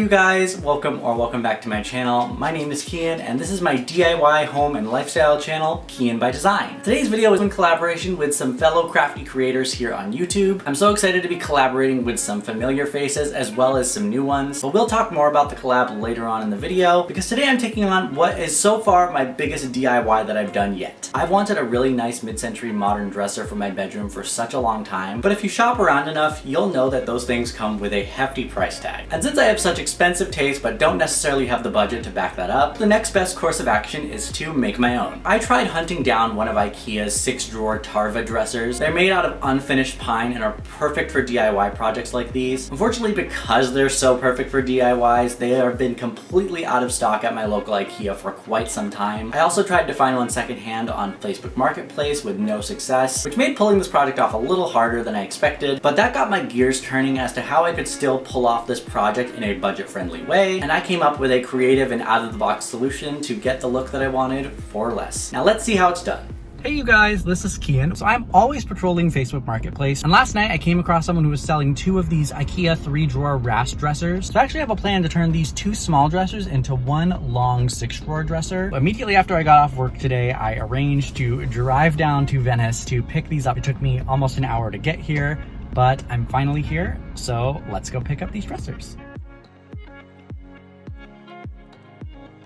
you guys, welcome back to my channel. My name is Kyian and this is my DIY home and lifestyle channel, Kyian by Design. Today's video is in collaboration with some fellow crafty creators here on YouTube. I'm so excited to be collaborating with some familiar faces as well as some new ones, but we'll talk more about the collab later on in the video because today I'm taking on what is so far my biggest DIY that I've done yet. I've wanted a really nice mid-century modern dresser for my bedroom for such a long time, but if you shop around enough, you'll know that those things come with a hefty price tag. And since I have such expensive taste but don't necessarily have the budget to back that up, the next best course of action is to make my own. I tried hunting down one of IKEA's 6-drawer Tarva dressers. They're made out of unfinished pine and are perfect for DIY projects like these. Unfortunately, because they're so perfect for DIYs, they have been completely out of stock at my local IKEA for quite some time. I also tried to find one secondhand on Facebook Marketplace with no success, which made pulling this project off a little harder than I expected, but that got my gears turning as to how I could still pull off this project in a budget-friendly way, and I came up with a creative and out-of-the-box solution to get the look that I wanted for less. Now let's see how it's done. Hey you guys, this is Kyian. So I'm always patrolling Facebook Marketplace, and last night I came across someone who was selling 2 of these IKEA 3-drawer rasp dressers. So I actually have a plan to turn these 2 small dressers into one long 6-drawer dresser. Immediately after I got off work today, I arranged to drive down to Venice to pick these up. It took me almost an hour to get here, but I'm finally here, so let's go pick up these dressers.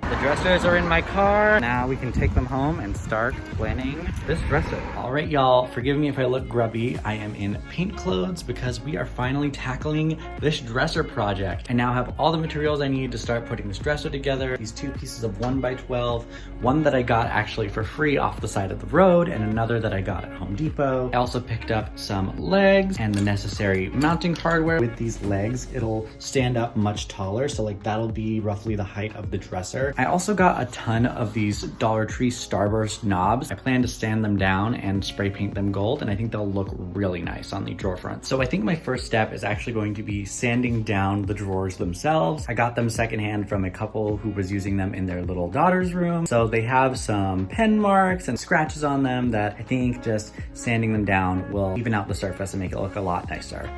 The dressers are in my car. Now we can take them home and start planning this dresser. All right, y'all, forgive me if I look grubby. I am in paint clothes because we are finally tackling this dresser project. I now have all the materials I need to start putting this dresser together. These 2 pieces of 1x12, one that I got actually for free off the side of the road and another that I got at Home Depot. I also picked up some legs and the necessary mounting hardware. With these legs, it'll stand up much taller. So like that'll be roughly the height of the dresser. I also got a ton of these Dollar Tree Starburst knobs. I plan to sand them down and spray paint them gold, and I think they'll look really nice on the drawer front. So I think my first step is actually going to be sanding down the drawers themselves. I got them secondhand from a couple who was using them in their little daughter's room. So they have some pen marks and scratches on them that I think just sanding them down will even out the surface and make it look a lot nicer.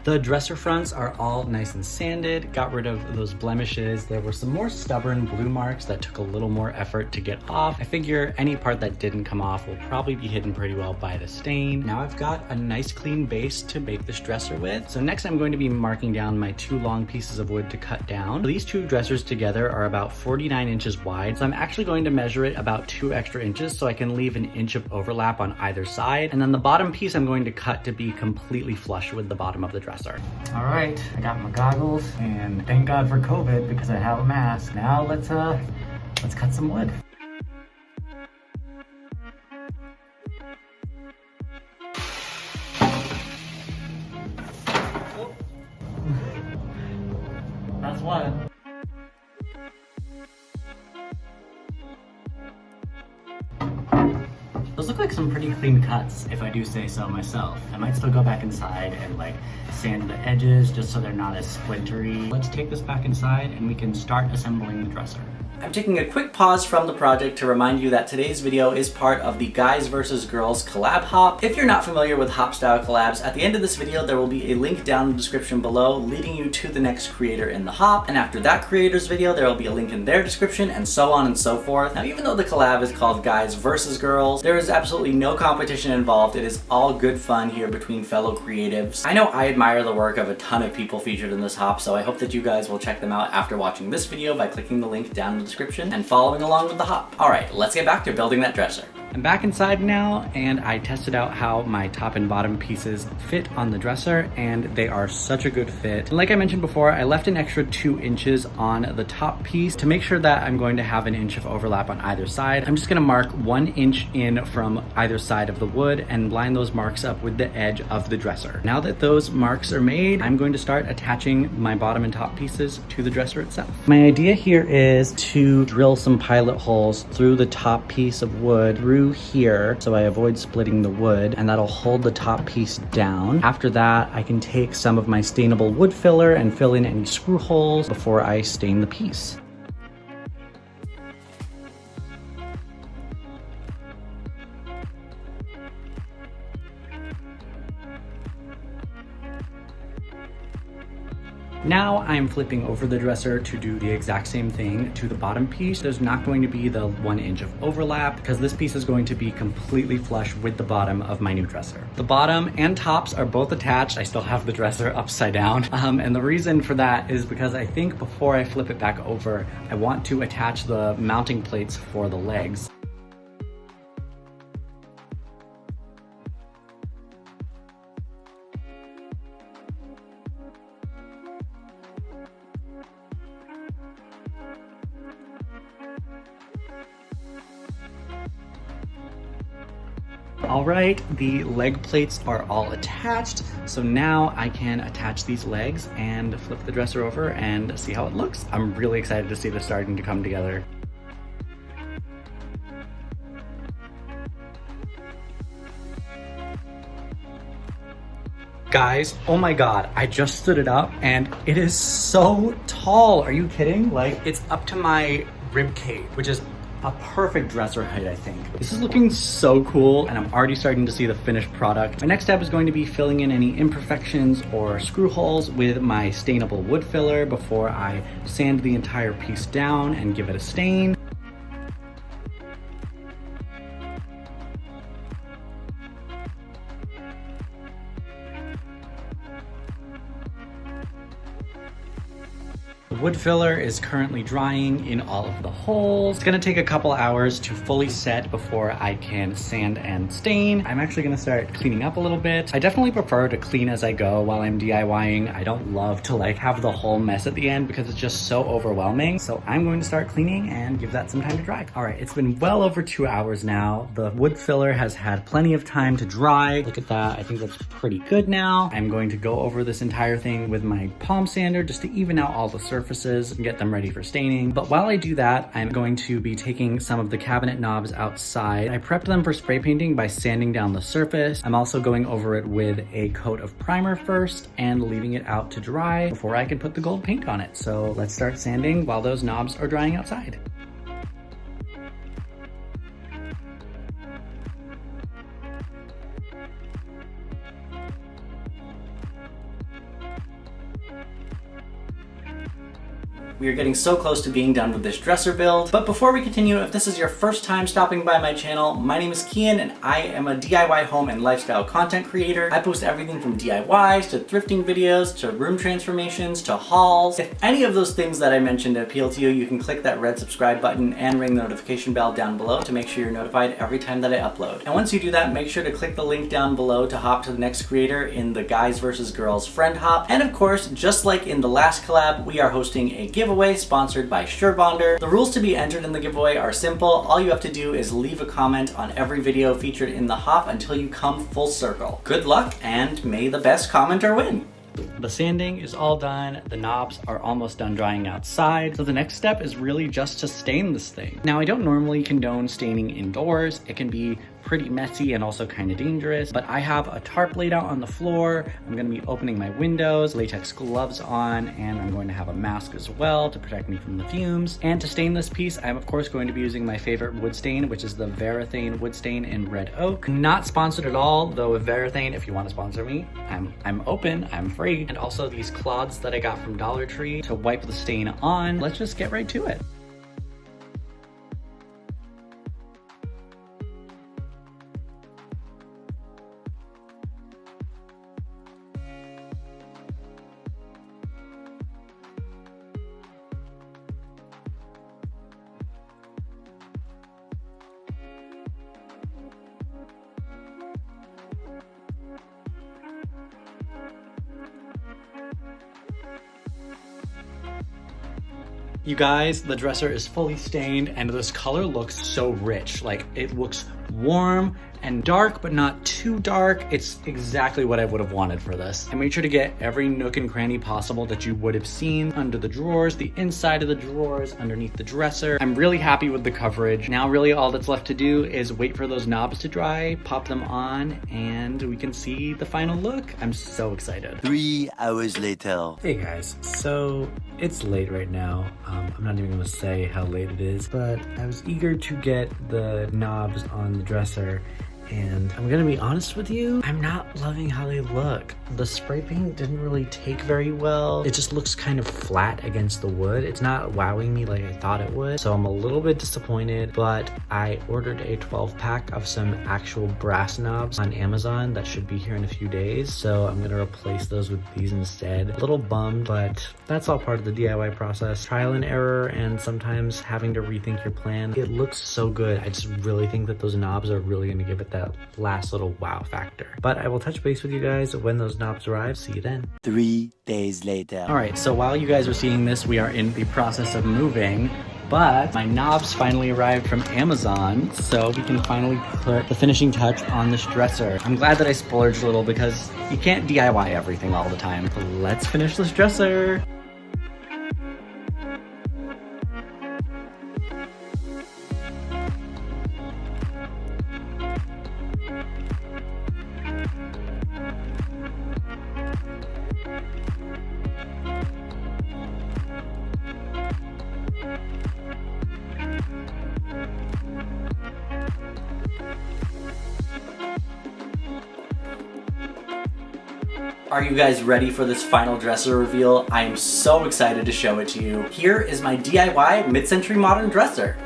The dresser fronts are all nice and sanded, got rid of those blemishes. There were some more stubborn blue marks that took a little more effort to get off. I figure any part that didn't come off will probably be hidden pretty well by the stain. Now I've got a nice clean base to make this dresser with. So next I'm going to be marking down my 2 long pieces of wood to cut down. So these 2 dressers together are about 49 inches wide. So I'm actually going to measure it about 2 extra inches so I can leave an inch of overlap on either side. And then the bottom piece I'm going to cut to be completely flush with the bottom of the dresser. All right, I got my goggles, and thank God for COVID because I have a mask. Now let's cut some wood. Oh. That's one. Those look like some pretty clean cuts, if I do say so myself. I might still go back inside and like sand the edges just so they're not as splintery. Let's take this back inside and we can start assembling the dresser. I'm taking a quick pause from the project to remind you that today's video is part of the Guys vs. Girls collab hop. If you're not familiar with hop style collabs, at the end of this video there will be a link down in the description below leading you to the next creator in the hop, and after that creator's video there will be a link in their description, and so on and so forth. Now even though the collab is called Guys vs. Girls, there is absolutely no competition involved. It is all good fun here between fellow creatives. I know I admire the work of a ton of people featured in this hop, so I hope that you guys will check them out after watching this video by clicking the link down in the description and following along with the hop. All right, let's get back to building that dresser. I'm back inside now, and I tested out how my top and bottom pieces fit on the dresser, and they are such a good fit. And like I mentioned before, I left an extra 2 inches on the top piece to make sure that I'm going to have an inch of overlap on either side. I'm just gonna mark 1 inch in from either side of the wood and line those marks up with the edge of the dresser. Now that those marks are made, I'm going to start attaching my bottom and top pieces to the dresser itself. My idea here is to drill some pilot holes through the top piece of wood through here so I avoid splitting the wood, and that'll hold the top piece down. After that, I can take some of my stainable wood filler and fill in any screw holes before I stain the piece. Now I'm flipping over the dresser to do the exact same thing to the bottom piece. There's not going to be the 1 inch of overlap because this piece is going to be completely flush with the bottom of my new dresser. The bottom and tops are both attached. I still have the dresser upside down. And the reason for that is because I think before I flip it back over, I want to attach the mounting plates for the legs. All right, the leg plates are all attached. So now I can attach these legs and flip the dresser over and see how it looks. I'm really excited to see this starting to come together. Guys, oh my God, I just stood it up and it is so tall. Are you kidding? Like, it's up to my rib cage, which is a perfect dresser height, I think. This is looking so cool, and I'm already starting to see the finished product. My next step is going to be filling in any imperfections or screw holes with my stainable wood filler before I sand the entire piece down and give it a stain. The wood filler is currently drying in all of the holes. It's gonna take a couple hours to fully set before I can sand and stain. I'm actually gonna start cleaning up a little bit. I definitely prefer to clean as I go while I'm DIYing. I don't love to like have the whole mess at the end because it's just so overwhelming. So I'm going to start cleaning and give that some time to dry. All right, it's been well over 2 hours now. The wood filler has had plenty of time to dry. Look at that, I think that's pretty good now. I'm going to go over this entire thing with my palm sander just to even out all the surfaces and get them ready for staining. But while I do that, I'm going to be taking some of the cabinet knobs outside. I prepped them for spray painting by sanding down the surface. I'm also going over it with a coat of primer first and leaving it out to dry before I can put the gold paint on it. So let's start sanding while those knobs are drying outside. We are getting so close to being done with this dresser build. But before we continue, if this is your first time stopping by my channel, my name is Kyian and I am a DIY home and lifestyle content creator. I post everything from DIYs to thrifting videos to room transformations to hauls. If any of those things that I mentioned appeal to you, you can click that red subscribe button and ring the notification bell down below to make sure you're notified every time that I upload. And once you do that, make sure to click the link down below to hop to the next creator in the Guys vs. Girls friend hop. And of course, just like in the last collab, we are hosting a giveaway sponsored by SureBonder. The rules to be entered in the giveaway are simple. All you have to do is leave a comment on every video featured in the hop until you come full circle. Good luck, and may the best commenter win. The sanding is all done, the knobs are almost done drying outside, so the next step is really just to stain this thing. Now, I don't normally condone staining indoors. It can be pretty messy and also kind of dangerous, but I have a tarp laid out on the floor. I'm going to be opening my windows, latex gloves on, and I'm going to have a mask as well to protect me from the fumes. And to stain this piece, I'm of course going to be using my favorite wood stain, which is the Varathane wood stain in red oak. Not sponsored at all, though with Varathane, if you want to sponsor me, I'm open, I'm free. And also these cloths that I got from Dollar Tree to wipe the stain on. Let's just get right to it. You guys, the dresser is fully stained and this color looks so rich. Like, it looks warm and dark, but not too dark. It's exactly what I would have wanted for this. I made sure to get every nook and cranny possible that you would have seen under the drawers, the inside of the drawers, underneath the dresser. I'm really happy with the coverage. Now really all that's left to do is wait for those knobs to dry, pop them on, and we can see the final look. I'm so excited. 3 hours later. Hey guys, so it's late right now. I'm not even gonna say how late it is, but I was eager to get the knobs on the dresser. And I'm gonna be honest with you, I'm not loving how they look. The spray paint didn't really take very well. It just looks kind of flat against the wood. It's not wowing me like I thought it would. So I'm a little bit disappointed, but I ordered a 12 pack of some actual brass knobs on Amazon that should be here in a few days. So I'm gonna replace those with these instead. A little bummed, but that's all part of the DIY process. Trial and error, and sometimes having to rethink your plan. It looks so good. I just really think that those knobs are really gonna give it that last little wow factor. But I will touch base with you guys when those knobs arrive. See you then. 3 days later. All right, so while you guys are seeing this, we are in the process of moving, but my knobs finally arrived from Amazon, so we can finally put the finishing touch on this dresser. I'm glad that I splurged a little because you can't DIY everything all the time. But let's finish this dresser. Are you guys ready for this final dresser reveal? I am so excited to show it to you. Here is my DIY mid-century modern dresser.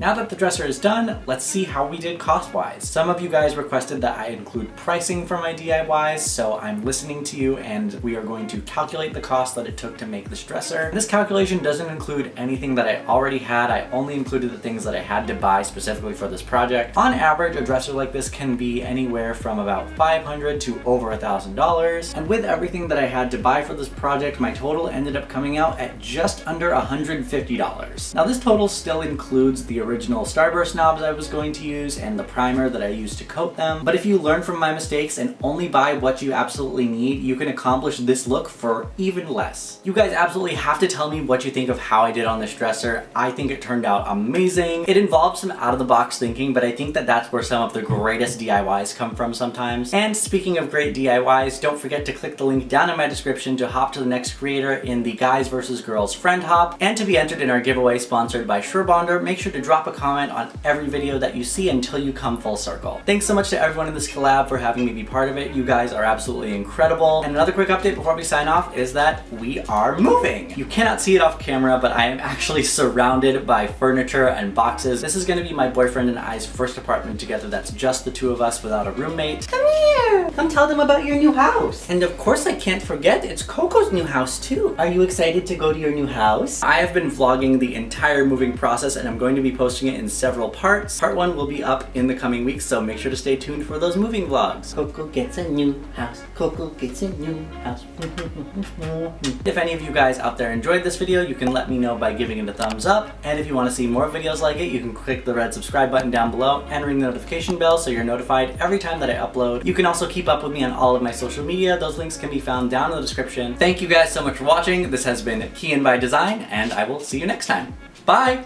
Now that the dresser is done, let's see how we did cost-wise. Some of you guys requested that I include pricing for my DIYs, so I'm listening to you and we are going to calculate the cost that it took to make this dresser. This calculation doesn't include anything that I already had. I only included the things that I had to buy specifically for this project. On average, a dresser like this can be anywhere from about $500 to over $1,000. And with everything that I had to buy for this project, my total ended up coming out at just under $150. Now this total still includes the original starburst knobs I was going to use and the primer that I used to coat them. But if you learn from my mistakes and only buy what you absolutely need, you can accomplish this look for even less. You guys absolutely have to tell me what you think of how I did on this dresser. I think it turned out amazing. It involved some out-of-the-box thinking, but I think that that's where some of the greatest DIYs come from sometimes. And speaking of great DIYs, don't forget to click the link down in my description to hop to the next creator in the Guys vs. Girls Friend Hop. And to be entered in our giveaway sponsored by Surebonder, make sure to drop a comment on every video that you see until you come full circle. Thanks so much to everyone in this collab for having me be part of it. You guys are absolutely incredible. And another quick update before we sign off is that we are moving. You cannot see it off camera, but I am actually surrounded by furniture and boxes. This is going to be my boyfriend and I's first apartment together. That's just the two of us without a roommate. Come here! Come tell them about your new house. And of course I can't forget, it's Coco's new house too. Are you excited to go to your new house? I have been vlogging the entire moving process and I'm going to be posting it in several parts. Part 1 will be up in the coming weeks, so make sure to stay tuned for those moving vlogs. Coco gets a new house. Coco gets a new house. If any of you guys out there enjoyed this video, you can let me know by giving it a thumbs up. And if you want to see more videos like it, you can click the red subscribe button down below and ring the notification bell so you're notified every time that I upload. You can also keep up with me on all of my social media. Those links can be found down in the description. Thank you guys so much for watching. This has been Kyian by Design, and I will see you next time. Bye!